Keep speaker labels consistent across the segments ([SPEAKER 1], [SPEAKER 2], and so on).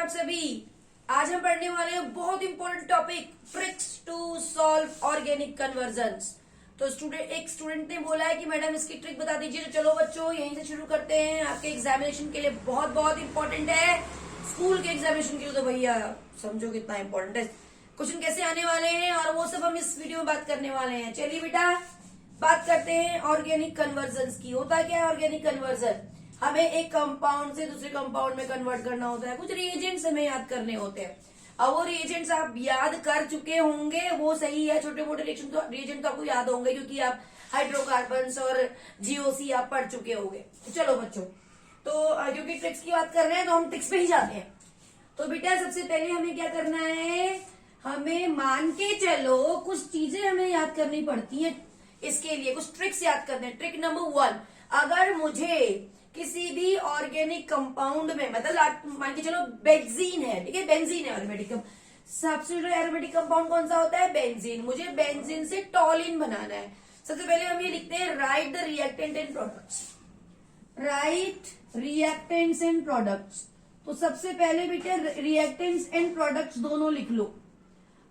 [SPEAKER 1] आप सभी। आज हम पढ़ने वाले हैं बहुत important topic, tricks to solve organic conversions. तो एक स्टूडेंट ने बोला है कि मैडम इसकी ट्रिक बता दीजिए। तो चलो बच्चों यहीं से शुरू करते हैं। आपके एग्जामिनेशन के लिए बहुत बहुत इंपॉर्टेंट है। स्कूल के एग्जामिनेशन के लिए तो भैया समझो कितना इंपॉर्टेंट है। क्वेश्चन कैसे आने वाले हैं और वो सब हम इस वीडियो में बात करने वाले हैं। चलिए बेटा बात करते हैं ऑर्गेनिक कन्वर्जन्स की। होता क्या है ऑर्गेनिक कन्वर्जन? हमें एक कंपाउंड से दूसरे कंपाउंड में कन्वर्ट करना होता है। कुछ रिएजेंट्स हमें याद करने होते हैं। अब वो रिएजेंट्स आप याद कर चुके होंगे, वो सही है। छोटे मोटे रिएजेंट तो आपको याद होंगे क्योंकि आप हाइड्रोकार्बन्स और जीओसी आप पढ़ चुके होंगे। चलो बच्चों, तो क्योंकि ट्रिक्स की बात कर रहे हैं तो हम ट्रिक्स पे ही जाते हैं। तो बेटा सबसे पहले हमें क्या करना है, हमें मान के चलो कुछ चीजें हमें याद करनी पड़ती है। इसके लिए कुछ ट्रिक्स याद करते हैं। ट्रिक नंबर 1, अगर मुझे किसी भी ऑर्गेनिक कंपाउंड में, मतलब मान के चलो बेंजीन है, ठीक है, बेंजीन है एरोमेटिक। सबसे एरोमेटिक कंपाउंड कौन सा होता है? बेंजीन। मुझे बेंजीन से टॉलिन बनाना है। सबसे पहले हम ये लिखते हैं, right the reactant and products. Right reactants and products. तो सबसे पहले बेटे रिएक्टेंट्स एंड प्रोडक्ट्स दोनों लिख लो।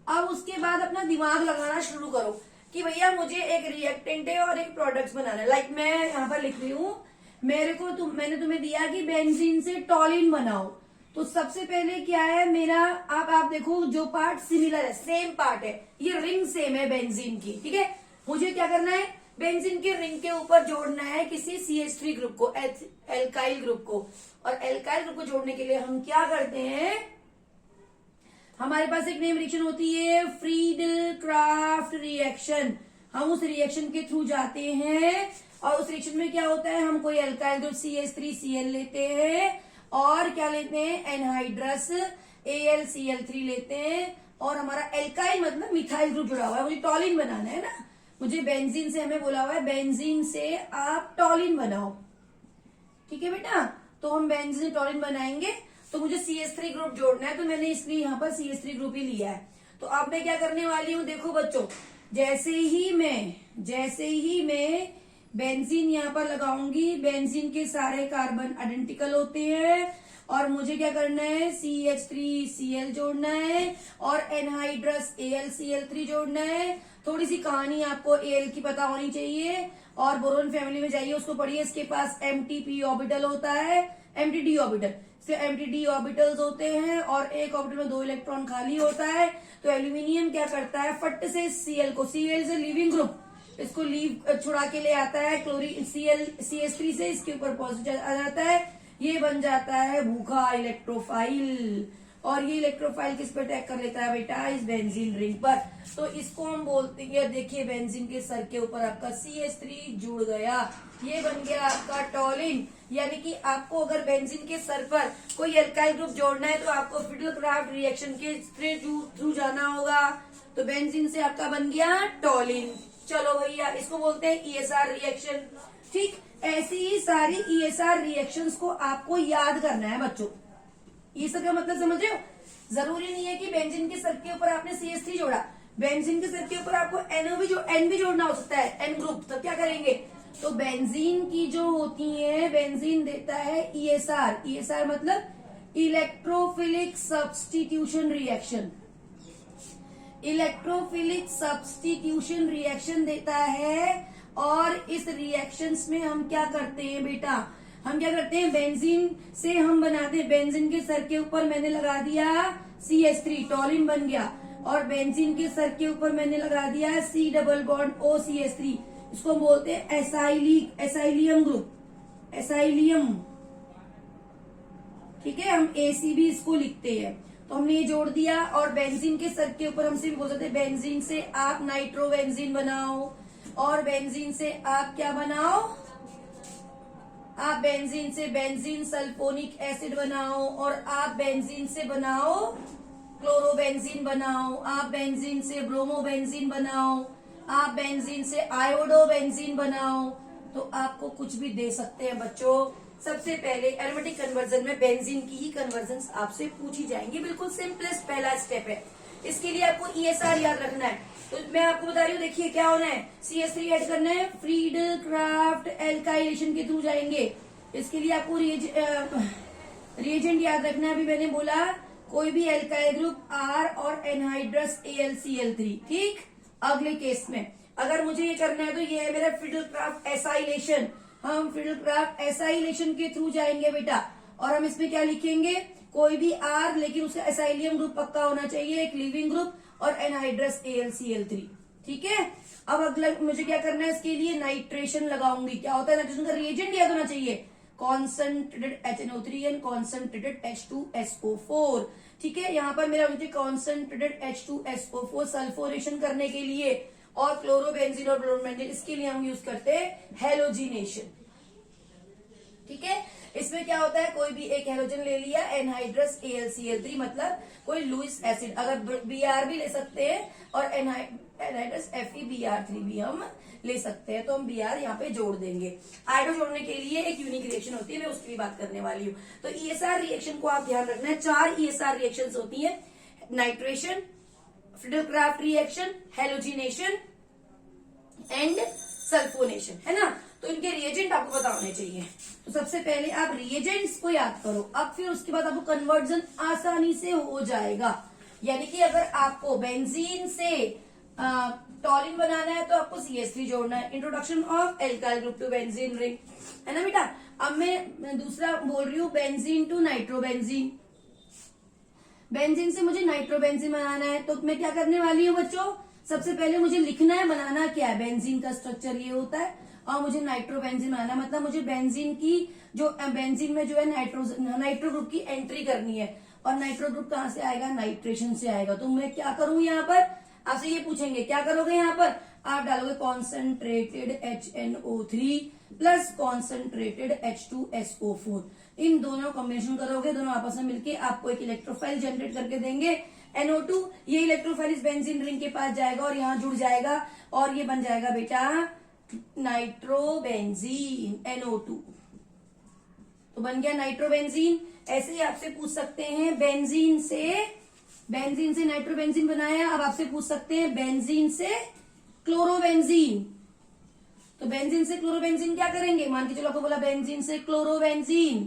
[SPEAKER 1] अब उसके बाद अपना दिमाग लगाना शुरू करो कि भैया मुझे एक रिएक्टेंट है और एक प्रोडक्ट्स बनाना है। लाइक मैं यहाँ पर लिख रही हूँ, मैंने तुम्हें दिया कि बेंजीन से टॉलिन बनाओ। तो सबसे पहले क्या है मेरा, आप देखो जो पार्ट सिमिलर है, सेम पार्ट है, ये रिंग सेम है बेंजीन की, ठीक है। मुझे क्या करना है, बेंजीन के रिंग के ऊपर जोड़ना है किसी CH3 ग्रुप को, एल्काइल ग्रुप को। और एल्काइल ग्रुप को जोड़ने के लिए हम क्या करते हैं, हमारे पास एक नेम रिएक्शन होती है, फ्रीडल क्राफ्ट रिएक्शन। हम उस रिएक्शन के थ्रू जाते हैं और उस रिएक्शन में क्या होता है, हम कोई एल्काइल ग्रुप CH3Cl लेते हैं और क्या लेते हैं, एनहाइड्रस AlCl3 लेते हैं और हमारा एल्काइल मतलब मिथाइल ग्रुप जुड़ा हुआ है। मुझे टॉलिन बनाना है ना, मुझे बेंजीन से, हमें बोला हुआ है बेंजीन से आप टॉलिन बनाओ, ठीक है बेटा। तो हम बेंजीन से टॉलिन बनाएंगे तो मुझे CH3 ग्रुप जोड़ना है, तो मैंने इसलिए यहाँ पर CH3 ग्रुप ही लिया है। तो अब मैं क्या करने वाली हूँ, देखो बच्चों, जैसे ही मैं बेंजीन यहाँ पर लगाऊंगी, बेंजीन के सारे कार्बन आइडेंटिकल होते हैं और मुझे क्या करना है, CH3Cl जोड़ना है और एनहाइड्रस AlCl3 जोड़ना है। थोड़ी सी कहानी आपको Al की पता होनी चाहिए और बोरोन फैमिली में जाइए, उसको पढ़िए। इसके पास MTP ऑर्बिटल होता है, MTD ऑर्बिटल से MTD ऑर्बिटल्स होते हैं और एक ऑर्बिटल में 2 इलेक्ट्रॉन खाली होता है। तो एल्यूमिनियम क्या करता है, फट से Cl को, Cl से लिविंग ग्रुप, इसको लीव छुड़ा के ले आता है क्लोरीन CH3 से, इसके ऊपर पॉजिटिव आ जाता है, ये बन जाता है भूखा इलेक्ट्रोफाइल। और ये इलेक्ट्रोफाइल किस पर अटैक कर लेता है बेटा, इस बेंजीन रिंग पर। तो इसको हम बोलते हैं, देखिए बेंजीन के सर के ऊपर आपका CH3 जुड़ गया, ये बन गया आपका टॉलिन। यानी कि आपको अगर बेंजीन के सर पर कोई एल्काइल ग्रुप जोड़ना है तो आपको फ्रीडल क्राफ्ट रिएक्शन के थ्रू जाना होगा। तो बेंजीन से आपका बन गया टॉलिन। चलो भैया इसको बोलते हैं ESR रिएक्शन, ठीक। ऐसी ही सारी ESR रिएक्शंस को आपको याद करना है बच्चों। ये सब का मतलब समझ रहे हो? जरूरी नहीं है कि बेंजीन के सर के ऊपर आपने CH3 जोड़ा, बेंजीन के सर के ऊपर आपको N भी जोड़ना हो सकता है, N ग्रुप। तब क्या करेंगे, तो बेंजीन की जो होती है, बेंजीन देता है ESR मतलब electrophilic substitution reaction. Electrophilic substitution reaction देता है और इस रिएक्शंस में हम क्या करते हैं बेटा, हम क्या करते हैं, बेंजीन से हम बनाते हैं, बेंजीन के सर के ऊपर मैंने लगा दिया CH3, टॉलिन बन गया। और बेंजीन के सर के ऊपर मैंने लगा दिया C डबल बॉन्ड OCH3, इसको हम बोलते हैं एसाइलियम ग्रुप, एसाइलियम, ठीक है। हम ACB इसको लिखते हैं। तो हमने ये जोड़ दिया और बेंजीन के सर के ऊपर हमसे भी बोल सकते हैं, बेंजीन से आप नाइट्रोबेंजीन बनाओ और बेंजीन से आप क्या बनाओ, आप बेंजीन से बेंजीन सल्फोनिक एसिड बनाओ और आप बेंजीन से बनाओ क्लोरोबेंजीन बनाओ, आप बेंजीन से ब्रोमोबेंजीन बनाओ, आप बेंजीन से आयोडोबेंजीन बनाओ। तो आपको कुछ भी दे सकते हैं बच्चों। सबसे पहले एरोमेटिक कन्वर्जन में बेंजीन की ही कन्वर्जन आपसे पूछी जाएंगी, बिल्कुल सिंपलेस्ट पहला स्टेप है। इसके लिए आपको ESR याद रखना है। तो मैं आपको बता रही हूँ, देखिए क्या होना है, CH3 ऐड करना है, फ्रीडल क्राफ्ट एल्काइलेशन के थ्रू जाएंगे। इसके लिए आपको रिएजेंट याद रखना है। अभी मैंने बोला कोई भी एल्काइल ग्रुप R और एनहाइड्रस AlCl3। ठीक, अगले केस में अगर मुझे ये करना है तो ये है मेरा फिडलक्राफ्ट एसाइलेशन। हम फिडलक्राफ्ट एसाइलेशन के थ्रू जाएंगे बेटा, और हम इसमें क्या लिखेंगे, कोई भी R लेकिन उसका एसाइलियम ग्रुप पक्का होना चाहिए, एक लिविंग ग्रुप और एनहाइड्रस AlCl3। ठीक है, अब अगला मुझे क्या करना है, इसके लिए नाइट्रेशन लगाऊंगी। क्या होता है नाइट्रेशन का रिएजेंट याद होना चाहिए, concentrated HNO3 and concentrated H2SO4। ठीक है, यहाँ पर मेरा मुझे कॉन्सेंट्रेटेड H2SO4 सल्फोरेशन करने के लिए और क्लोरोबेंजीन और ब्रोमोबेंजीन, इसके लिए हम यूज करते हैं हेलोजिनेशन। ठीक है, इसमें क्या होता है, कोई भी एक हेलोजन ले लिया, एनहाइड्रस AlCl3 मतलब कोई लुइस एसिड, अगर Br भी ले सकते हैं और एनहाइड्रस FeBr3 भी हम ले सकते हैं, तो हम Br यहाँ पे जोड़ देंगे। आयोडो जोड़ने के लिए एक यूनिक रिएक्शन होती है, मैं उसकी भी बात करने वाली हूँ। तो ESR रिएक्शन को आप ध्यान रखना है, 4 ESR रिएक्शन होती है, nitration, Friedel Crafts reaction, halogenation and sulphonation, है ना। तो इनके रिएजेंट आपको पता होने चाहिए। तो सबसे पहले आप रिएजेंट्स को याद करो, अब फिर उसके बाद आपको कन्वर्जन आसानी से हो जाएगा। यानी कि अगर आपको बेंजीन से टॉलिन बनाना है तो आपको CH3 जोड़ना है, introduction of alkyl group to benzene ring, है ना बेटा। अब मैं दूसरा बोल रही हूँ, बेंजीन टू नाइट्रोबेंजीन। बेंजीन से मुझे नाइट्रोबेंजीन बनाना है, तो मैं क्या करने वाली हूँ बच्चों, सबसे पहले मुझे लिखना है बनाना क्या है, बेंजीन का स्ट्रक्चर ये होता है, और मुझे नाइट्रोबेंजीन बनाना है, मतलब मुझे बेंजीन की जो बेंजीन में जो है नाइट्रो ग्रुप की एंट्री करनी है। और नाइट्रो ग्रुप कहाँ से आएगा, नाइट्रेशन से आएगा। तो मैं क्या करूँ यहाँ पर, आपसे ये पूछेंगे क्या करोगे, यहाँ पर आप डालोगे concentrated HNO3 plus concentrated H2SO4, इन दोनों कॉम्बिनेशन करोगे, दोनों आपस में मिलके आपको एक इलेक्ट्रोफाइल जनरेट करके देंगे NO2। ये इलेक्ट्रोफाइल इस बेंजीन रिंग के पास जाएगा और यहाँ जुड़ जाएगा, और ये बन जाएगा बेटा नाइट्रोबेंजीन NO2। तो बन गया नाइट्रोबेंजीन। ऐसे ही आपसे पूछ सकते हैं, बेंजीन से नाइट्रोबेंजीन बनाया, अब आपसे पूछ सकते हैं बेंजीन से क्लोरोबेंजीन। तो बेंजीन से क्लोरोबेंजीन क्या करेंगे, मान के चलो आपको बोला बेंजीन से क्लोरोबेंजीन,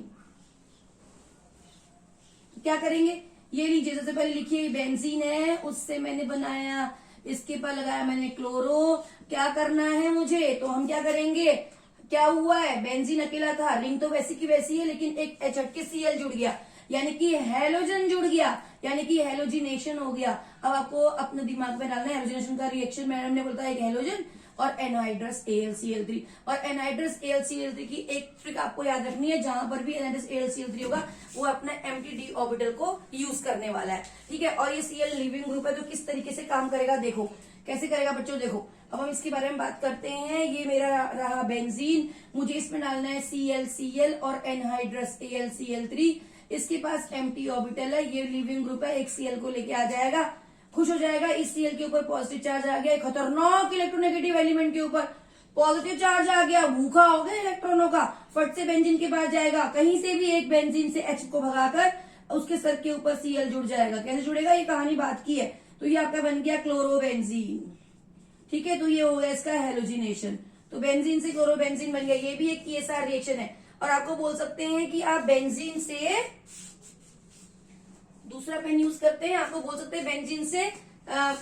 [SPEAKER 1] तो क्या करेंगे, ये लीजिए, सबसे पहले लिखिए बेंजीन है, उससे मैंने बनाया, इसके पर लगाया मैंने क्लोरो। क्या करना है मुझे, तो हम क्या करेंगे, क्या हुआ है, बेंजीन अकेला था, रिंग तो वैसी की वैसी है, लेकिन एक H हट के Cl जुड़ गया, यानी कि हेलोजन जुड़ गया, यानी कि हेलोजिनेशन हो गया। अब आपको अपने दिमाग में डालना है हेलोजिनेशन का रिएक्शन, मैडम ने बोलता है एक हेलोजन और एनहाइड्रस AlCl3। और एनहाइड्रस AlCl3 की एक ट्रिक आपको याद रखनी है, जहां पर भी एनहाइड्रस AlCl3 होगा वो अपना एम्प्टी ऑर्बिटल को यूज करने वाला है। ठीक है, और ये Cl लिविंग ग्रुप है, तो किस तरीके से काम करेगा देखो, कैसे करेगा बच्चों, देखो। अब हम इसके बारे में बात करते हैं। ये मेरा रहा बेंजीन, मुझे इसमें डालना है ClCl और एनहाइड्रस AlCl3। इसके पास एम्प्टी ऑर्बिटल है, ये लिविंग ग्रुप है, एक Cl को लेके आ जाएगा, खुश हो जाएगा। इस Cl के ऊपर पॉजिटिव चार्ज आ गया, खतरनाक इलेक्ट्रोनेगेटिव एलिमेंट के ऊपर पॉजिटिव चार्ज आ गया, भूखा हो गया इलेक्ट्रॉनों का, फट से बेंजीन के पास जाएगा, कहीं से भी एक बेंजीन से H को भगाकर उसके सर के ऊपर Cl जुड़ जाएगा। कैसे जुड़ेगा, ये कहानी बात की है। तो ये आपका बन गया क्लोरोबेंजीन। ठीक है, तो ये हो गया इसका हेलोजिनेशन, तो बेंजीन से क्लोरोबेंजीन बन गया। ये भी एक ESR रिएक्शन है। और आपको बोल सकते हैं कि आप बेंजीन से, दूसरा पेन यूज करते हैं, आपको बोल सकते हैं बेंजीन से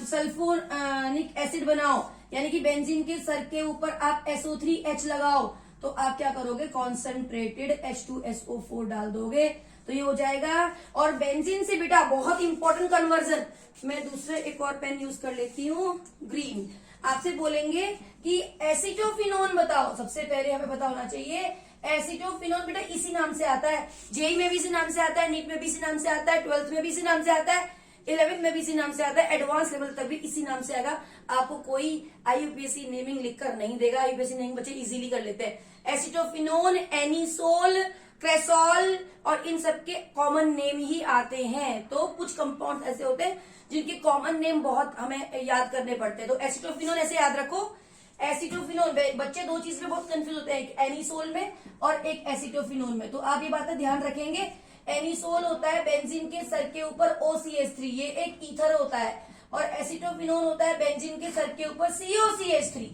[SPEAKER 1] सल्फोनिक एसिड बनाओ, यानी कि बेंजीन के सर के ऊपर आप SO3H लगाओ, तो आप क्या करोगे, कॉन्सेंट्रेटेड H2SO4 डाल दोगे, तो ये हो जाएगा। और बेंजीन से बेटा बहुत इंपॉर्टेंट कन्वर्जन, मैं दूसरे एक और पेन यूज कर लेती हूँ, ग्रीन। आपसे बोलेंगे कि एसिटोफिनोन बताओ, सबसे पहले हमें पता होना चाहिए एसिटोफिनोन बेटा इसी नाम से आता है, जेई में भी इसी नाम से आता है, नीट में भी इसी नाम से आता है, 12th में भी इसी नाम से आता है, 11th में भी इसी नाम से आता है, एडवांस लेवल तक भी इसी नाम से आएगा। आपको कोई IUPAC नेमिंग लिखकर नहीं देगा, IUPAC नेमिंग बच्चे इजीली कर लेते हैं। एसिटोफिनोन, एनिसोल, क्रेसोल और इन सब के कॉमन नेम ही आते हैं। तो कुछ कंपाउंड ऐसे होते हैं जिनके कॉमन नेम बहुत हमें याद करने पड़ते हैं। तो एसिटोफिनोन ऐसे याद रखो, एसिटोफिनोन। बच्चे दो चीज में बहुत कंफ्यूज होते हैं, एक एनिसोल में और एक एसिटोफिनोन में, तो आप ये बातें ध्यान रखेंगे। एनिसोल होता है बेंजीन के सर के ऊपर OCH3, ये एक ईथर होता है, और एसिटोफिनोन होता है बेंजीन के सर के ऊपर COCH3।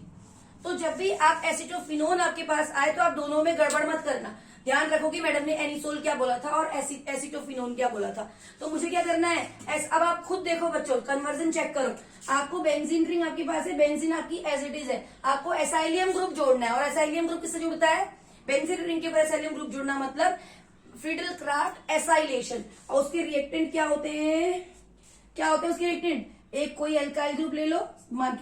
[SPEAKER 1] तो जब भी आप एसिटोफिनोन आपके पास आए तो आप दोनों में गड़बड़ मत करना, ध्यान रखो कि मैडम ने एनिसोल क्या बोला था और एसिटोफिनोन क्या बोला था। तो मुझे क्या करना है, अब आप खुद देखो बच्चों, कन्वर्जन चेक करो। आपको बेंजीन रिंग आपके पास है, बेंजीन आपकी एज इट इज है, आपको एसाइलियम ग्रुप जोड़ना है। और एसाइलियम ग्रुप किससे जुड़ता है, बेंजीन रिंग के ऊपर एसाइलियम ग्रुप जुड़ना मतलब फ्रीडल क्राफ्ट एसाइलेशन। और उसके रिएक्टेंट क्या होते हैं, क्या होते हैं उसके रिएक्टेंट, एक कोई एल्काइल ग्रुप ले लो,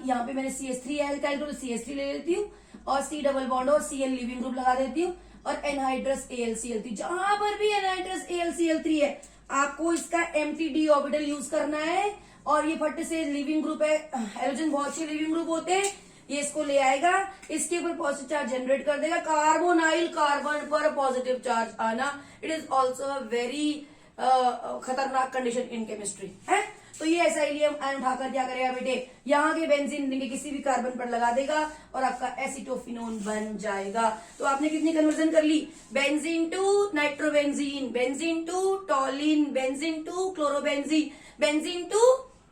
[SPEAKER 1] यहाँ पे मैंने CH3 है एल्काइल ग्रुप, CH3 ले लेती हूँ और C डबल बॉन्ड और Cl लिविंग ग्रुप लगा देती हूँ और एनहाइड्रस AlCl3। जहां पर भी एनहाइड्रस AlCl3 है आपको इसका MTD ऑर्बिटल यूज करना है। और ये फट से लिविंग ग्रुप है, हाइड्रोजन बहुत से लिविंग ग्रुप होते हैं, ये इसको ले आएगा, इसके ऊपर पॉजिटिव चार्ज जनरेट कर देगा। कार्बोनाइल कार्बन पर पॉजिटिव चार्ज आना, it is also a very खतरनाक कंडीशन इन केमिस्ट्री है। तो ये एसाइलियम आयन उठाकर क्या करेगा बेटे, यहाँ के बेंजीन रिंग के किसी भी कार्बन पर लगा देगा और आपका एसिटोफिनोन बन जाएगा। तो आपने कितनी कन्वर्जन कर ली, benzene to nitrobenzene, benzene to toluene, benzene to chlorobenzene, benzene to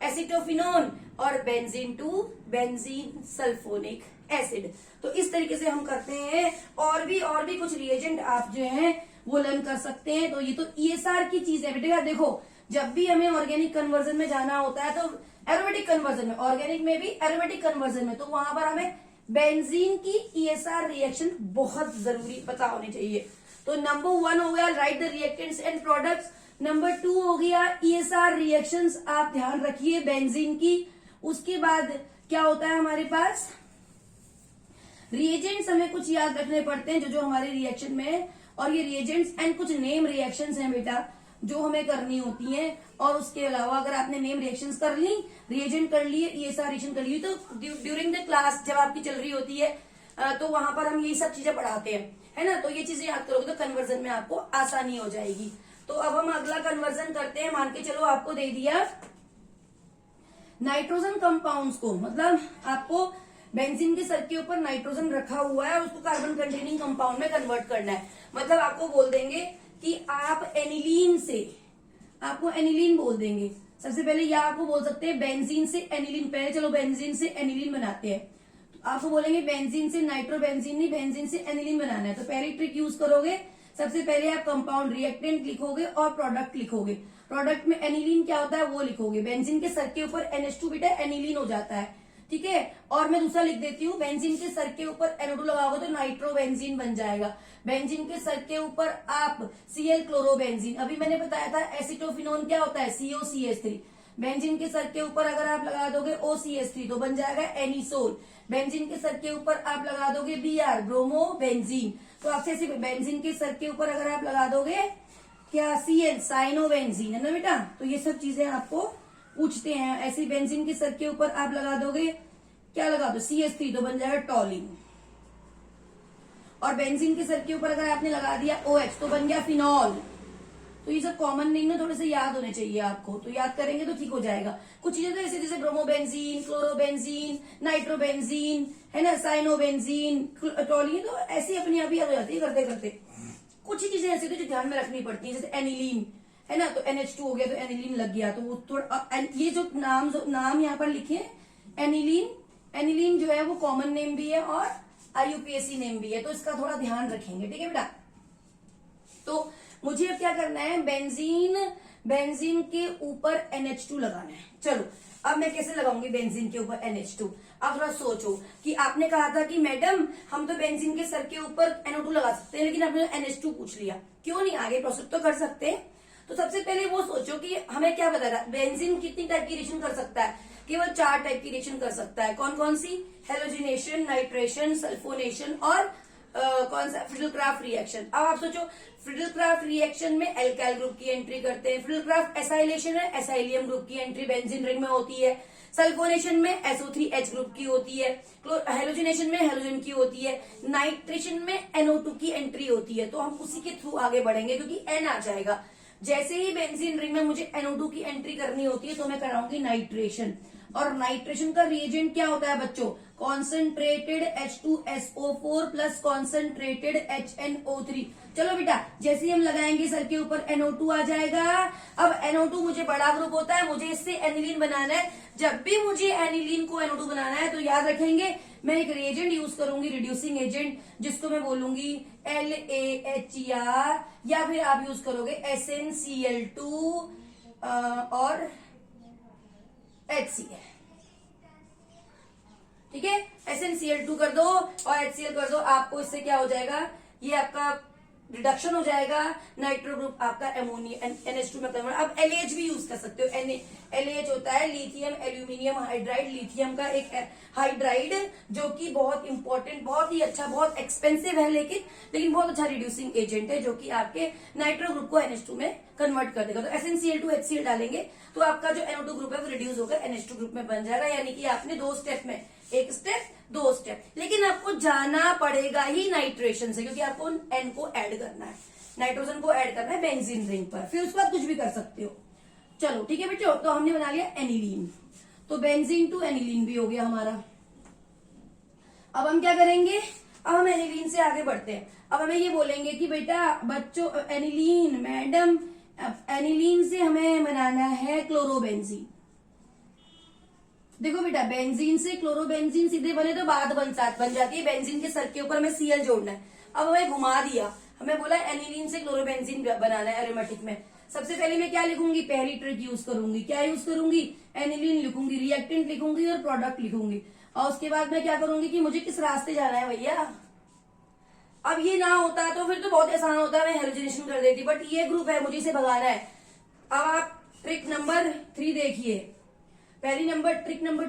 [SPEAKER 1] acetophenone और benzene to benzene sulphonic acid. तो इस तरीके से हम करते हैं। और भी कुछ रिएजेंट आप जो है वो लर्न कर सकते हैं। तो ये तो ESR की चीज है बेटे। देखो जब भी हमें ऑर्गेनिक कन्वर्जन में जाना होता है, तो एरोमेटिक कन्वर्जन में, ऑर्गेनिक में भी एरोमेटिक कन्वर्जन में, तो वहां पर हमें बेंजीन की ESR रिएक्शन बहुत जरूरी पता होनी चाहिए। तो नंबर 1 हो गया right the reactants and products, number 2 हो गया ESR रिएक्शंस, आप ध्यान रखिए बेंजीन की। उसके बाद क्या होता है हमारे पास, रिएजेंट्स हमें कुछ याद रखने पड़ते हैं जो हमारे रिएक्शन में है। और ये रिएजेंट्स एंड कुछ नेम रिएक्शंस हैं बेटा जो हमें करनी होती हैं। और उसके अलावा अगर आपने नेम रिएक्शंस कर ली, रिएजेंट कर लिए, ESR रिएक्शन कर ली, तो ड्यूरिंग द क्लास जब आपकी चल रही होती है तो वहां पर हम यही सब चीजें पढ़ाते हैं, है ना। तो ये चीजें याद करोगे तो कन्वर्जन में आपको आसानी हो जाएगी। तो अब हम अगला कन्वर्जन करते हैं। मान के चलो आपको दे दिया नाइट्रोजन कंपाउंड्स को, मतलब आपको बेंजीन के सर के ऊपर नाइट्रोजन रखा हुआ है और उसको कार्बन कंटेनिंग कंपाउंड में कन्वर्ट करना है। मतलब आपको बोल देंगे कि आप एनिलीन से, आपको एनिलीन बोल देंगे सबसे पहले, या आपको बोल सकते हैं बेंजीन से एनिलीन। पहले चलो बेंजीन से एनिलीन बनाते हैं। तो आपको बोलेंगे बेंजीन से नाइट्रोबेंजीन नहीं, बेंजीन से एनिलीन बनाना है। तो पहली ट्रिक यूज करोगे, सबसे पहले आप कंपाउंड रिएक्टेंट लिखोगे और प्रोडक्ट लिखोगे। प्रोडक्ट में एनिलीन क्या होता है वो लिखोगे। बेंजीन के सर के ऊपर NH2 बेटा एनिलीन हो जाता है, ठीक है। और मैं दूसरा लिख देती हूँ, बेंजीन के सर के ऊपर NO2 लगाओगे तो नाइट्रोबेंजीन बन जाएगा। बेंजीन के सर के ऊपर आप Cl क्लोरोबेंजीन, अभी मैंने बताया था एसिटोफिनोन क्या होता है COCH3। बेंजीन के सर के ऊपर अगर आप लगा दोगे OCH3 तो बन जाएगा एनिसोल। बेंजीन के सर के ऊपर आप लगा दोगे Br ब्रोमोबेंजीन। तो आपसे ऐसे बेंजीन के सर के ऊपर अगर आप लगा दोगे क्या Cl साइनोबेंजीन, है ना बेटा। तो ये सब चीजें आपको पूछते हैं। ऐसे बेंजीन के सर के ऊपर आप लगा दोगे, क्या लगा दो CH3 तो बन जाएगा टॉलिन। और बेंजीन के सर के ऊपर अगर आपने लगा दिया OH तो बन गया फिनॉल। तो ये सब कॉमन नेम ना थोड़े से याद होने चाहिए आपको, तो याद करेंगे तो ठीक हो जाएगा। कुछ चीजें तो ऐसे जैसे ब्रोमोबेंजीन, क्लोरोबेंजीन, नाइट्रोबेंजीन, है ना, साइनोबेंजीन, टॉलिन, तो ऐसी अपनी आप याद हो जाती है करते करते। कुछ ही चीजें ऐसी जो ध्यान में रखनी पड़ती है, जैसे एनिलीन, है ना, तो NH2 हो गया तो एनिलीन लग गया। तो वो थोड़ा ये जो नाम यहाँ पर लिखे एनिलीन जो है वो कॉमन नेम भी है और IUPAC नेम भी है, तो इसका थोड़ा ध्यान रखेंगे, ठीक है बेटा। तो मुझे अब क्या करना है, बेंजीन के ऊपर NH2 लगाना है। चलो अब मैं कैसे लगाऊंगी बेंजीन के ऊपर NH2। अब थोड़ा सोचो कि आपने कहा था कि मैडम हम तो बेंजीन के सर के ऊपर NO2 लगा सकते हैं, लेकिन आपने NH2 पूछ लिया, क्यों नहीं आगे प्रोसेस तो कर सकते हैं। तो सबसे पहले वो सोचो कि हमें क्या पता था बेंजीन कितनी टाइप की रिएक्शन कर सकता है, केवल 4 टाइप की रिएक्शन कर सकता है। कौन कौन सी, हेलोजिनेशन, नाइट्रेशन, सल्फोनेशन और कौन सा, फ्रीडल-क्राफ्ट रिएक्शन। अब आप सोचो फ्रीडल-क्राफ्ट रिएक्शन में एल्काइल ग्रुप की एंट्री करते हैं, फ्रीडल-क्राफ्ट एसाइलेशन है, एसाइलियम ग्रुप की एंट्री बेंजीन रिंग में होती है, सल्फोनेशन में SO3H ग्रुप की होती है, हेलोजिनेशन में हेलोजन की होती है, नाइट्रेशन में NO2 की एंट्री होती है। तो हम उसी के थ्रू आगे बढ़ेंगे क्योंकि N आ जाएगा। जैसे ही बेंजीन रिंग में मुझे NO2 की एंट्री करनी होती है तो मैं कराऊंगी नाइट्रेशन। और नाइट्रेशन का रिएजेंट क्या होता है बच्चों, concentrated H2SO4 plus concentrated HNO3। चलो बेटा, जैसे ही हम लगाएंगे सर के ऊपर NO2 आ जाएगा। अब NO2 मुझे बड़ा ग्रुप होता है, मुझे इससे एनिलीन बनाना है। जब भी मुझे एनिलीन को NO2 बनाना है तो याद रखेंगे मैं एक रिएजेंट यूज करूंगी, रिड्यूसिंग एजेंट, जिसको मैं बोलूंगी LaHEr, या फिर आप यूज करोगे SnCl2 और HCl। ठीक है, SnCl2 कर दो और HCl कर दो, आपको इससे क्या हो जाएगा, ये आपका रिडक्शन हो जाएगा, नाइट्रो ग्रुप आपका अमोनिया NH2 में कन्वर्ट। अब LH भी यूज कर सकते हो। LH होता है लिथियम एल्यूमिनियम हाइड्राइड, लिथियम का एक हाइड्राइड, जो कि बहुत इंपॉर्टेंट, बहुत ही अच्छा, बहुत एक्सपेंसिव है, लेकिन बहुत अच्छा रिड्यूसिंग एजेंट है, जो कि आपके नाइट्रो ग्रुप को NH2 में कन्वर्ट कर देगा। तो SnCl2 HCl डालेंगे तो आपका जो NO2 ग्रुप है वो रिड्यूस होकर NH2 ग्रुप में बन जाएगा। यानी कि आपने 2 स्टेप में, 1 स्टेप 2 स्टेप, लेकिन आपको जाना पड़ेगा ही नाइट्रेशन से, क्योंकि आपको N को ऐड करना है, नाइट्रोजन को ऐड करना है बेंजीन रिंग पर, फिर उसके बाद कुछ भी कर सकते हो। चलो ठीक है बेटे, तो हमने बना लिया एनिलीन, तो बेंजीन टू एनिलीन भी हो गया हमारा। अब हम क्या करेंगे, अब हम एनिलीन से आगे बढ़ते हैं। अब हमें ये बोलेंगे कि बेटा बच्चों एनिलीन, मैडम एनिलीन से हमें बनाना है क्लोरोबेंजीन। देखो बेटा, बेंजीन से क्लोरोबेंजीन सीधे बने तो बात बन जाती है, बेंजीन के सर के ऊपर हमें Cl जोड़ना है। अब हमें घुमा दिया, हमें बोला एनिलीन से क्लोरोबेंजीन बनाना है एरोमेटिक में। सबसे पहले मैं क्या लिखूंगी, पहली ट्रिक यूज करूंगी, क्या यूज करूंगी, एनिलीन लिखूंगी, रिएक्टेंट लिखूंगी और प्रोडक्ट लिखूंगी। और उसके बाद मैं क्या करूंगी कि मुझे किस रास्ते जाना है भैया। अब ये ना होता तो फिर तो बहुत आसान होता है, मैं हेलोजिनेशन कर देती, बट ये ग्रुप है, मुझे इसे भगाना है। अब आप ट्रिक नंबर 3 देखिए। पहली नंबर ट्रिक नंबर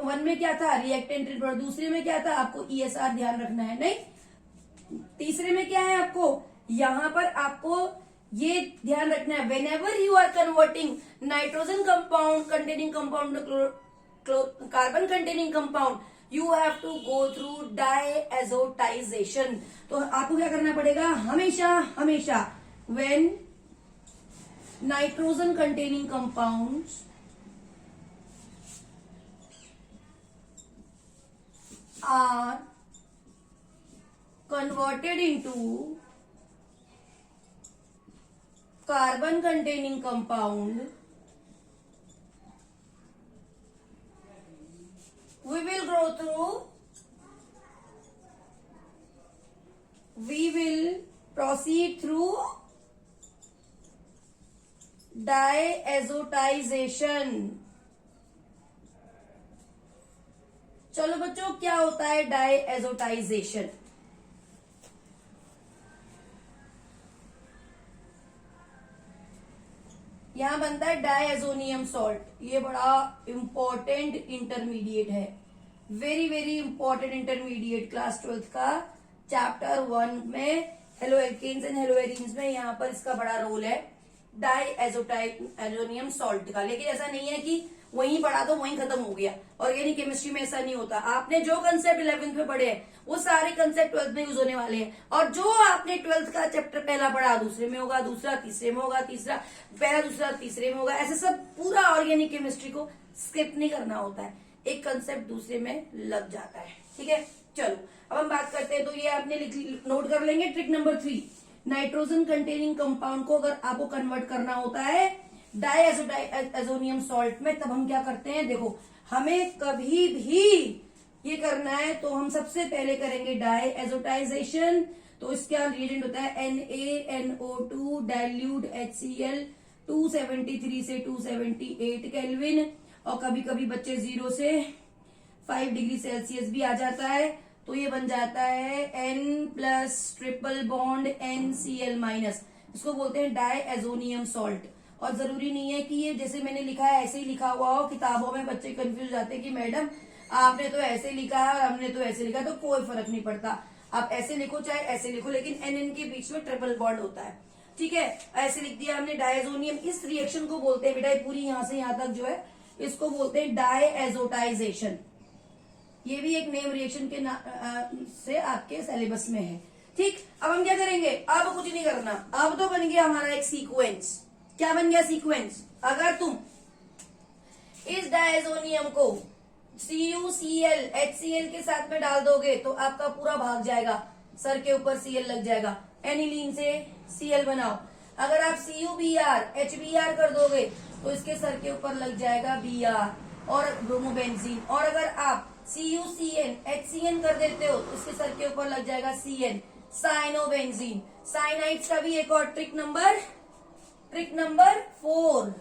[SPEAKER 1] 1 में क्या था, रिएक्टेंट ट्रिक, दूसरे में क्या था, आपको ESR ध्यान रखना है, नहीं, तीसरे में क्या है, आपको यहां पर आपको ये ध्यान रखना है, whenever you are converting nitrogen compound containing compound carbon containing compound, you have to go through diazotisation. तो आपको क्या करना पड़ेगा, हमेशा हमेशा when nitrogen containing compounds are converted into carbon containing compound, we will proceed through diazotization। चलो बच्चों, क्या होता है डायएजोटाइजेशन, यहां बनता है डायएजोनियम सॉल्ट। ये बड़ा इंपॉर्टेंट इंटरमीडिएट है, very very important intermediate, class 12th का चैप्टर 1 में haloalkanes and haloarenes में यहाँ पर इसका बड़ा रोल है डायएजोनियम सॉल्ट का। लेकिन ऐसा नहीं है कि वहीं पढ़ा तो वहीं खत्म हो गया, ऑर्गेनिक केमिस्ट्री में ऐसा नहीं होता। आपने जो कंसेप्ट 11th में पढ़े हैं वो सारे कंसेप्ट 12th में यूज होने वाले हैं, और जो आपने 12th का चैप्टर पहला पढ़ा दूसरे में होगा, दूसरा तीसरे में होगा, तीसरा पहला दूसरा तीसरे में होगा। ऐसे सब पूरा ऑर्गेनिक केमिस्ट्री को स्किप नहीं करना होता है, एक कंसेप्ट दूसरे में लग जाता है। ठीक है, चलो अब हम बात करते हैं। तो ये आपने नोट कर लेंगे trick number 3, nitrogen containing compound को अगर आपको कन्वर्ट करना होता है डायएजोनियम सॉल्ट में, तब हम क्या करते हैं, देखो हमें कभी भी ये करना है तो हम सबसे पहले करेंगे डायएजोटाइजेशन। तो इसका रिएजेंट होता है NaNO2 डाइल्यूट HCl 273 से 278 केल्विन, और कभी कभी बच्चे 0 से 5 डिग्री सेल्सियस भी आ जाता है, तो ये बन जाता है N plus triple bond NCl-, इसको बोलते हैं डायएजोनियम सॉल्ट। और जरूरी नहीं है कि ये जैसे मैंने लिखा है ऐसे ही लिखा हुआ हो, किताबों में बच्चे कंफ्यूज जाते हैं कि मैडम आपने तो ऐसे लिखा है और हमने तो ऐसे लिखा, तो कोई फर्क नहीं पड़ता, आप ऐसे लिखो चाहे ऐसे लिखो, लेकिन NN के बीच में ट्रिपल बॉन्ड होता है। ठीक है, ऐसे लिख दिया हमने डायएजोनियम। इस रिएक्शन को बोलते हैं बेटा, पूरी यहां से यहां तक जो है इसको बोलते हैं डायएजोटाइजेशन। ये भी एक नेम रिएक्शन के से आपके सिलेबस में है। ठीक, अब हम क्या करेंगे, अब कुछ नहीं करना, अब तो बन गया हमारा एक सीक्वेंस। क्या बन गया सीक्वेंस, अगर तुम इस डायएजोनियम को CuCl HCl के साथ में डाल दोगे तो आपका पूरा भाग जाएगा, सर के ऊपर Cl लग जाएगा, एनिलीन से Cl बनाओ। अगर आप CuBr HBr कर दोगे तो इसके सर के ऊपर लग जाएगा Br और ब्रोमोबेंजीन। और अगर आप CuCN HCN कर देते हो तो इसके सर के ऊपर लग जाएगा CN साइनोबेंजीन। साइनाइड्स का भी एक और ट्रिक नंबर 4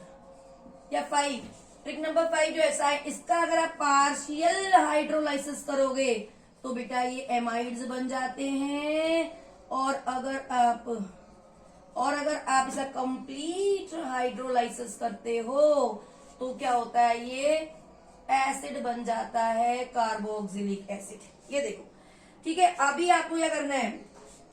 [SPEAKER 1] या 5, ट्रिक नंबर 5 जो है इसका अगर आप पार्शियल हाइड्रोलाइसिस करोगे तो बेटा ये एमाइड्स बन जाते हैं। और अगर आप इसका कंप्लीट हाइड्रोलाइसिस करते हो तो क्या होता है, ये एसिड बन जाता है कार्बोक्सिलिक एसिड। ये देखो, ठीक है। अभी आपको क्या करना है,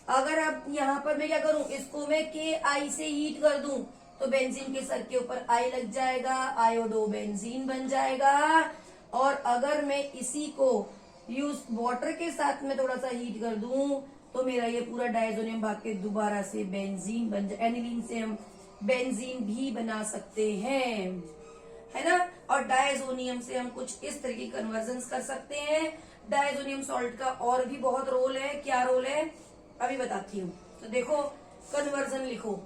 [SPEAKER 1] अगर आप यहाँ पर मैं क्या करूं, इसको मैं Ki से हीट कर दूं तो बेंजीन के सर के ऊपर I लग जाएगा, आयोडोबेंजीन बन जाएगा। और अगर मैं इसी को यूज वाटर के साथ में थोड़ा सा हीट कर दूं तो मेरा ये पूरा डायजोनियम भाग के दोबारा से बेंजीन बन जाए। एनिलीन से हम बेंजीन भी बना सकते हैं, है ना। और डायजोनियम से हम कुछ इस तरह की कन्वर्जन कर सकते हैं। डायजोनियम सॉल्ट का और भी बहुत रोल है। क्या रोल है अभी बताती हूँ। तो देखो, कन्वर्जन लिखो।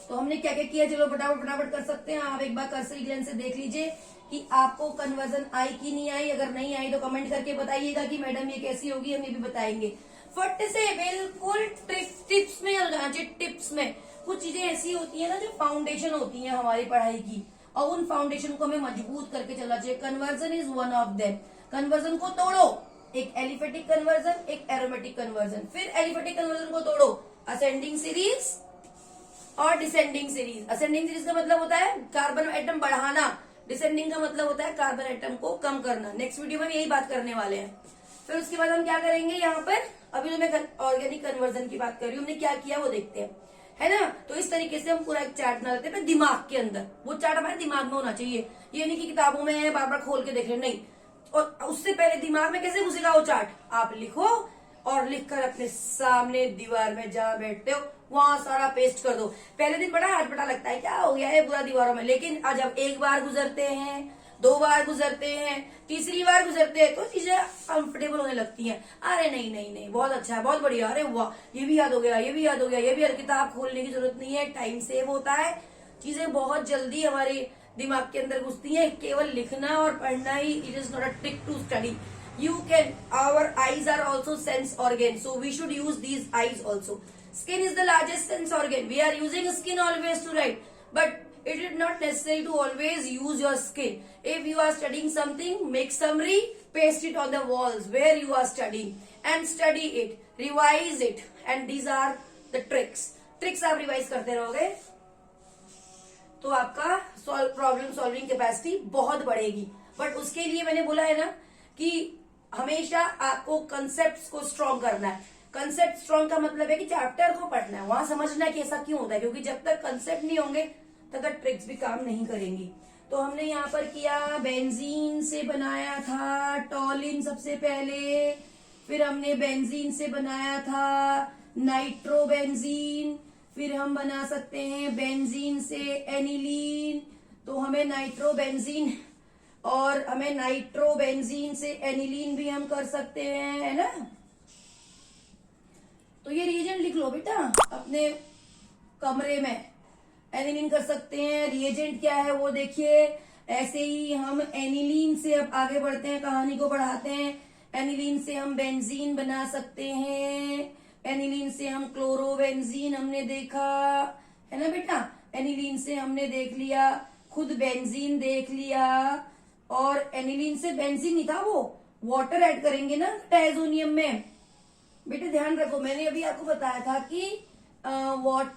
[SPEAKER 1] तो हमने क्या क्या किया, चलो फटाफट कर सकते हैं। आप एक बार कर्सरी ग्लेंस से देख लीजिए कि आपको कन्वर्जन आई कि नहीं आई। अगर नहीं आई तो कमेंट करके बताइएगा कि मैडम ये कैसी होगी, हम ये भी बताएंगे। फट से बिल्कुल टिप्स में टिप्स में कुछ चीजें ऐसी होती है ना जो फाउंडेशन होती है हमारी पढ़ाई की, और उन फाउंडेशन को हमें मजबूत करके चलना चाहिए। Conversion is one of them. Conversion को तोड़ो, एक एलिफेटिक कन्वर्जन, एक एरोमेटिक कन्वर्जन। फिर एलिफेटिक कन्वर्जन को तोड़ो, असेंडिंग सीरीज और डिसेंडिंग सीरीज। असेंडिंग सीरीज का मतलब होता है कार्बन एटम बढ़ाना, डिसेंडिंग का मतलब होता है कार्बन एटम को कम करना। नेक्स्ट वीडियो में यही बात करने वाले हैं। फिर उसके बाद हम क्या करेंगे यहाँ पर, अभी तो मैं ऑर्गेनिक कन्वर्जन की बात कर रही हूँ, हमने क्या किया वो देखते हैं, है ना। तो इस तरीके से हम पूरा एक चार्ट बना लेते हैं दिमाग के अंदर। वो चार्ट हमारे दिमाग में होना चाहिए, ये नहीं कि किताबों में बार बार खोल के देख रहे, नहीं। और उससे पहले दिमाग में कैसे घुसेगा वो चार्ट, आप लिखो और लिखकर अपने सामने दीवार में जहां बैठते हो वहां सारा पेस्ट कर दो। पहले दिन बड़ा हटपटा लगता है, क्या हो गया है पूरा दीवारों में, लेकिन आज जब एक बार गुजरते हैं, 2 बार गुजरते हैं, तीसरी बार गुजरते हैं तो चीजें कंफर्टेबल होने लगती हैं। अरे नहीं नहीं नहीं, बहुत अच्छा है, बहुत बढ़िया, अरे वाह, ये भी याद हो गया, ये भी याद हो गया, ये भी याद। किताब खोलने की जरूरत नहीं है, टाइम सेव होता है, चीजें बहुत जल्दी हमारे दिमाग के अंदर घुसती है। केवल लिखना और पढ़ना ही, it is not a trick to study. You can, our eyes are also sense organ, so we should use these eyes also. Skin is the largest sense organ. We are using skin always to write, but it is not necessary to always use your skin. If you are studying something, make summary, paste it on the walls where you are studying and study it, revise it, and these are the tricks. Tricks आप revise करते रहोगे तो आपका problem solving capacity बहुत बढ़ेगी। But उसके लिए मैंने बोला है ना कि हमेशा आपको कंसेप्ट्स को स्ट्रॉन्ग करना है। कंसेप्ट स्ट्रॉन्ग का मतलब है कि चैप्टर को पढ़ना है, वहां समझना है कि ऐसा क्यों होता है, क्योंकि जब तक कंसेप्ट नहीं होंगे तब तक ट्रिक्स भी काम नहीं करेंगी। तो हमने यहाँ पर किया, बेंजीन से बनाया था टॉलिन सबसे पहले, फिर हमने बेंजीन से बनाया था नाइट्रोबेंजीन, फिर हम बना सकते हैं बेंजीन से एनिलीन। तो हमें नाइट्रोबेंजीन और हमें नाइट्रोबेंजीन से एनिलीन भी हम कर सकते हैं, है ना। तो ये रिएजेंट लिख लो बेटा अपने कमरे में। एनिलीन कर सकते हैं, रिएजेंट क्या है वो देखिए। ऐसे ही हम एनिलीन से अब आगे बढ़ते हैं, कहानी को बढ़ाते हैं। एनिलीन से हम बेंजीन बना सकते हैं, एनिलीन से हम क्लोरोबेंजीन हमने देखा, है ना बेटा। एनिलीन से हमने देख लिया, खुद बेंजीन देख लिया, और एनिलीन से बेंजीन नहीं था, वो वाटर ऐड करेंगे ना डायजोनियम में। बेटे ध्यान रखो, मैंने अभी आपको बताया था कि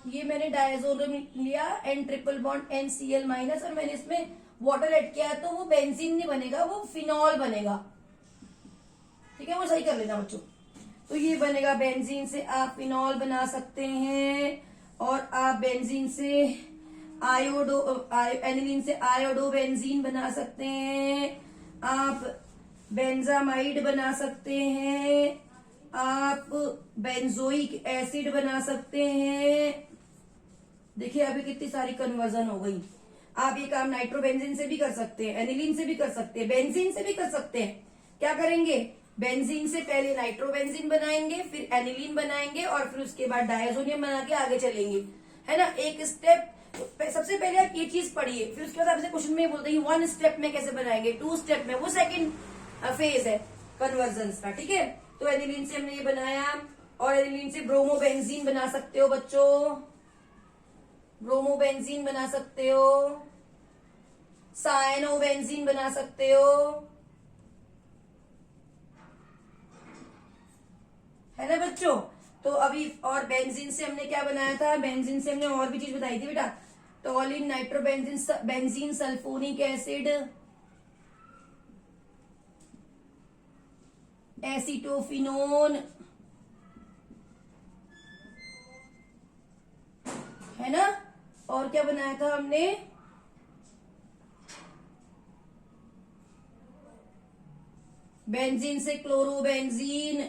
[SPEAKER 1] ये मैंने डायजोनियम लिया N triple bond NCl minus, और मैंने इसमें वाटर ऐड किया तो वो बेंजीन नहीं बनेगा, वो फिनॉल बनेगा। ठीक है, वो सही कर लेना बच्चों। तो ये बनेगा, बेंजीन से आप फिनॉल बना सकते हैं, और आप बेंजीन से एनिलीन से आयोडोबेंजीन बना सकते हैं, आप बेंजामाइड बना सकते हैं, आप बेंजोइक एसिड बना सकते हैं। देखिए अभी कितनी सारी कन्वर्जन हो गई। आप ये काम नाइट्रोबेंजीन से भी कर सकते हैं, एनिलीन से भी कर सकते हैं, बेंजीन से भी कर सकते हैं। क्या करेंगे, बेंजीन से पहले नाइट्रोबेंजीन बनाएंगे, फिर एनिलीन बनाएंगे और फिर उसके बाद डायजोनियम बना के आगे चलेंगे, है ना। एक स्टेप सबसे पहले आप ये चीज पढ़िए, फिर उसके बाद आपसे क्वेश्चन में बोलते हैं 1 स्टेप में कैसे बनाएंगे, 2 स्टेप में, वो सेकंड फेज है कन्वर्जन का, ठीक है। तो एनिलीन से हमने ये बनाया और एनिलीन से ब्रोमोबेंजीन बना सकते हो बच्चों, ब्रोमोबेंजीन बना सकते हो, साइनोबेंजीन बना सकते हो, है ना बच्चों। तो अभी और बेंजीन से हमने क्या बनाया था, बेंजीन से हमने और भी चीज बताई थी बेटा, toluene, nitrobenzene, benzene sulphonic acid, acetophenone, है ना। और क्या बनाया था हमने, बेंजीन से क्लोरोबेंजीन,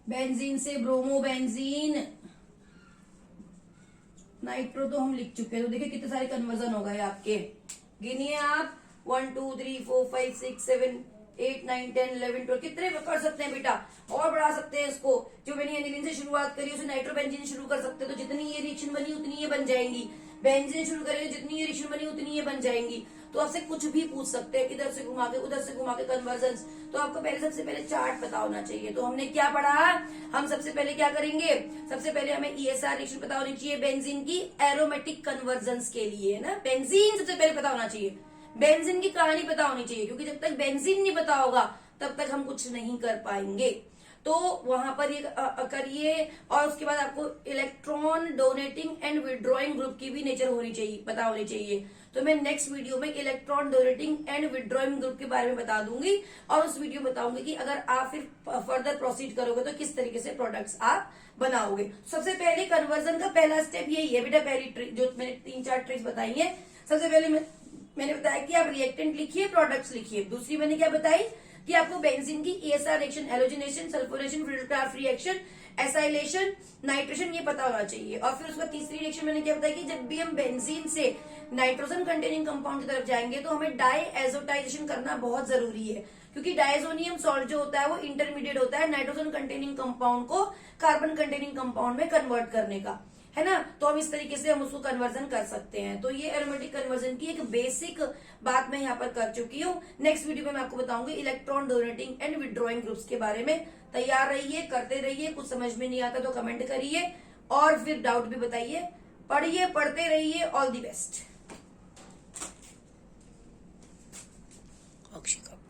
[SPEAKER 1] बेंजीन से ब्रोमोबेंजीन, नाइट्रो तो हम लिख चुके हैं। तो देखिए कितने सारे कन्वर्जन हो गए आपके, गिनिए आप 1 2 3 4 5 6 7 8 9 10 11 12, कितने कर सकते हैं बेटा, और बढ़ा सकते हैं इसको। जो मैंने एनिलीन से शुरुआत करी उसे नाइट्रोबेंजीन शुरू कर सकते हैं, तो जितनी ये रिएक्शन बनी उतनी ये बन जाएंगी। बेंजीन शुरू करेंगे, जितनी ये रिएक्शन बनी उतनी ये बन जाएंगी। तो आपसे कुछ भी पूछ सकते हैं, इधर से घुमा के उधर से घुमा के कन्वर्जन। तो आपको सबसे पहले चार्ट पता होना चाहिए। तो हमने क्या पढ़ा, हम सबसे पहले क्या करेंगे, सबसे पहले हमें ESR रिएक्शन पता होनी चाहिए बेंजीन की एरोमेटिक कन्वर्जन के लिए, है ना। बेंजीन सबसे पहले पता होना चाहिए, बेंजीन की कहानी पता होनी चाहिए, क्योंकि जब तक बेंजीन नहीं पता होगा तब तक हम कुछ नहीं कर पाएंगे। तो वहां पर ये करिए। और उसके बाद आपको electron donating and withdrawing group की भी नेचर होनी चाहिए, पता होनी चाहिए। तो मैं नेक्स्ट वीडियो में electron donating and withdrawing group के बारे में बता दूंगी, और उस वीडियो में बताऊंगी कि अगर आप फिर फर्दर प्रोसीड करोगे तो किस तरीके से प्रोडक्ट्स आप बनाओगे। सबसे पहले कन्वर्जन का पहला स्टेप यही है बेटा, पहली ट्रिक जो मैंने 3-4 ट्रिक्स बताई है। सबसे पहले मैंने बताया कि आप रिएक्टेंट लिखिए, प्रोडक्ट्स लिखिए। दूसरी मैंने क्या बताई कि आपको बेंजीन की ESR reaction, halogenation, sulphonation, craft reaction, acylation, nitration, ये पता होना चाहिए। और फिर उसका तीसरी रिएक्शन मैंने क्या बताया कि जब भी हम बेंजीन से नाइट्रोजन कंटेनिंग कंपाउंड की तरफ जाएंगे तो हमें डाईएजोटाइजेशन करना बहुत जरूरी है, क्योंकि डायजोनियम सॉल्ट जो होता है वो इंटरमीडिएट होता है नाइट्रोजन कंटेनिंग कंपाउंड को कार्बन कंटेनिंग कंपाउंड में कन्वर्ट करने का, है ना। तो हम इस तरीके से हम उसको कन्वर्जन कर सकते हैं। तो ये एरोमेटिक कन्वर्जन की एक बेसिक बात मैं यहाँ पर कर चुकी हूँ। नेक्स्ट वीडियो में मैं आपको बताऊंगी electron donating and withdrawing groups के बारे में। तैयार रहिए, करते रहिए। कुछ समझ में नहीं आता तो कमेंट करिए और फिर डाउट भी बताइए। पढ़िए, पढ़ते रहिए। All the best.